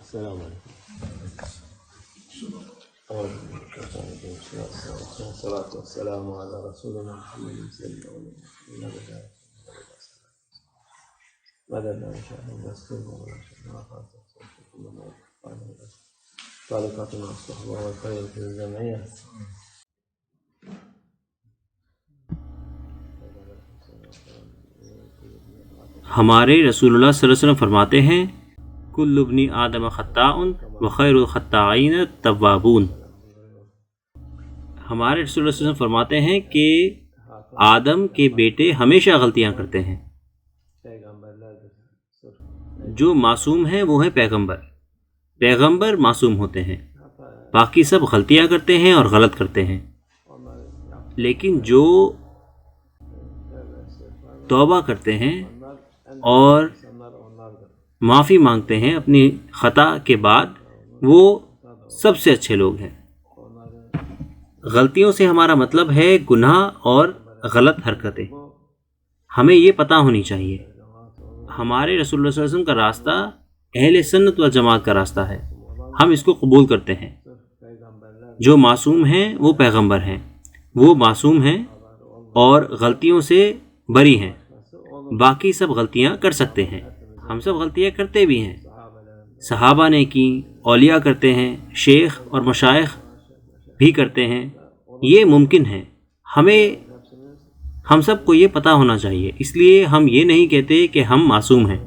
السلام علیکم اور الصلاة والسلام علی رسولنا محمد صلی اللہ علیہ وسلم مدد طالقات الصحبة والخير في الجمعية. ہمارے رسول اللہ صلی اللہ علیہ وسلم فرماتے ہیں کل ابن آدم خطاء وخیر الخطائین التوابون. ہمارے رسول اللہ صلی اللہ علیہ وسلم فرماتے ہیں کہ آدم کے بیٹے ہمیشہ غلطیاں کرتے ہیں. جو معصوم ہیں وہ ہیں پیغمبر معصوم ہوتے ہیں، باقی سب غلطیاں کرتے ہیں اور غلط کرتے ہیں. لیکن جو توبہ کرتے ہیں اور معافی مانگتے ہیں اپنی خطا کے بعد، وہ سب سے اچھے لوگ ہیں. غلطیوں سے ہمارا مطلب ہے گناہ اور غلط حرکتیں. ہمیں یہ پتہ ہونی چاہیے ہمارے رسول اللہ صلی اللہ علیہ وسلم کا راستہ اہل سنت والجماعت کا راستہ ہے، ہم اس کو قبول کرتے ہیں. جو معصوم ہیں وہ پیغمبر ہیں، وہ معصوم ہیں اور غلطیوں سے بری ہیں. باقی سب غلطیاں کر سکتے ہیں، ہم سب غلطیاں کرتے بھی ہیں. صحابہ نے کی، اولیاء کرتے ہیں، شیخ اور مشائخ بھی کرتے ہیں. یہ ممکن ہے. ہم سب کو یہ پتہ ہونا چاہیے. اس لیے ہم یہ نہیں کہتے کہ ہم معصوم ہیں.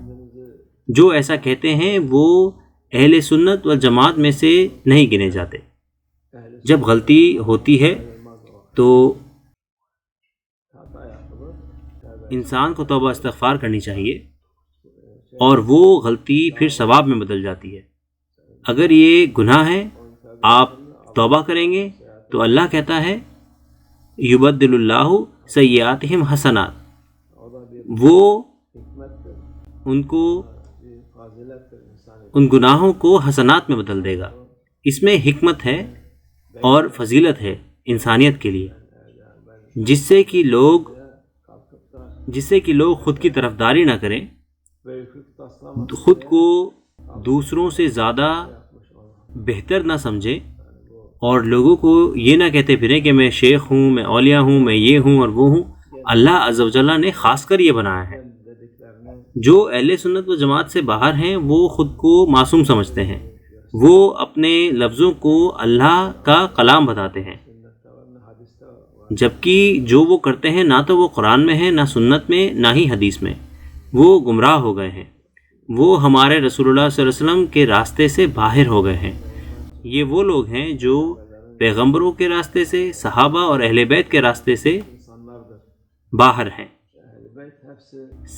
جو ایسا کہتے ہیں وہ اہل سنت والجماعت میں سے نہیں گنے جاتے. جب غلطی ہوتی ہے تو انسان کو توبہ استغفار کرنی چاہیے اور وہ غلطی پھر ثواب میں بدل جاتی ہے. اگر یہ گناہ ہے، آپ توبہ کریں گے تو اللہ کہتا ہے یبدل اللہ سیئاتہم حسنات، وہ ان گناہوں کو حسنات میں بدل دے گا. اس میں حکمت ہے اور فضیلت ہے انسانیت کے لیے، جس سے کہ لوگ خود کی طرفداری نہ کریں، خود کو دوسروں سے زیادہ بہتر نہ سمجھیں اور لوگوں کو یہ نہ کہتے پھریں کہ میں شیخ ہوں، میں اولیاء ہوں، میں یہ ہوں اور وہ ہوں. اللہ عز و جل نے خاص کر یہ بنایا ہے. جو اہل سنت و جماعت سے باہر ہیں وہ خود کو معصوم سمجھتے ہیں، وہ اپنے لفظوں کو اللہ کا کلام بتاتے ہیں، جبکہ جو وہ کرتے ہیں نہ تو وہ قرآن میں ہے، نہ سنت میں، نہ ہی حدیث میں. وہ گمراہ ہو گئے ہیں، وہ ہمارے رسول اللہ صلی اللہ علیہ وسلم کے راستے سے باہر ہو گئے ہیں. یہ وہ لوگ ہیں جو پیغمبروں کے راستے سے، صحابہ اور اہل بیت کے راستے سے باہر ہیں.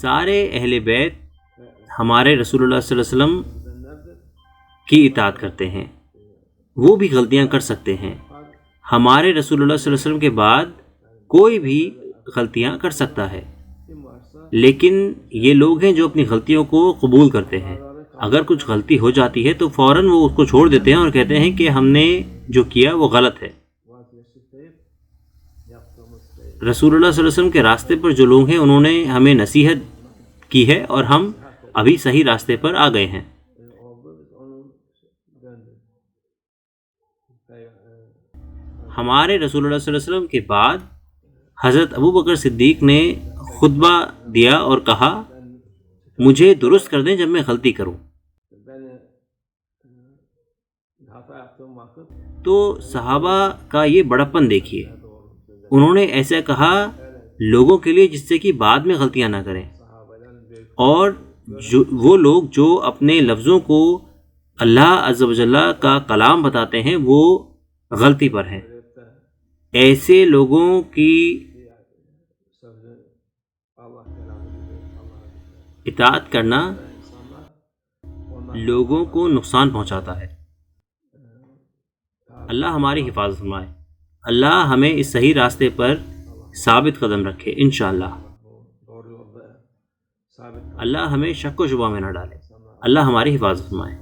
سارے اہل بیت ہمارے رسول اللہ صلی اللہ علیہ وسلم کی اطاعت کرتے ہیں. وہ بھی غلطیاں کر سکتے ہیں. ہمارے رسول اللہ صلی اللہ علیہ وسلم کے بعد کوئی بھی غلطیاں کر سکتا ہے، لیکن یہ لوگ ہیں جو اپنی غلطیوں کو قبول کرتے ہیں. اگر کچھ غلطی ہو جاتی ہے تو فوراً وہ اس کو چھوڑ دیتے ہیں اور کہتے ہیں کہ ہم نے جو کیا وہ غلط ہے. رسول اللہ صلی اللہ علیہ وسلم کے راستے پر جو لوگ ہیں انہوں نے ہمیں نصیحت کی ہے اور ہم ابھی صحیح راستے پر آ گئے ہیں. ہمارے رسول اللہ صلی اللہ علیہ وسلم کے بعد حضرت ابو بکر صدیق نے خطبہ دیا اور کہا مجھے درست کر دیں جب میں غلطی کروں. تو صحابہ کا یہ بڑپن دیکھیے، انہوں نے ایسا کہا لوگوں کے لیے جس سے کہ بعد میں غلطیاں نہ کریں. اور وہ لوگ جو اپنے لفظوں کو اللہ عز و جل کا کلام بتاتے ہیں وہ غلطی پر ہیں. ایسے لوگوں کی اطاعت کرنا لوگوں کو نقصان پہنچاتا ہے. اللہ ہماری حفاظت فرمائے. اللہ ہمیں اس صحیح راستے پر ثابت قدم رکھے انشاءاللہ. اللہ ہمیں شک و شبہ میں نہ ڈالے. اللہ ہماری حفاظت فرمائے.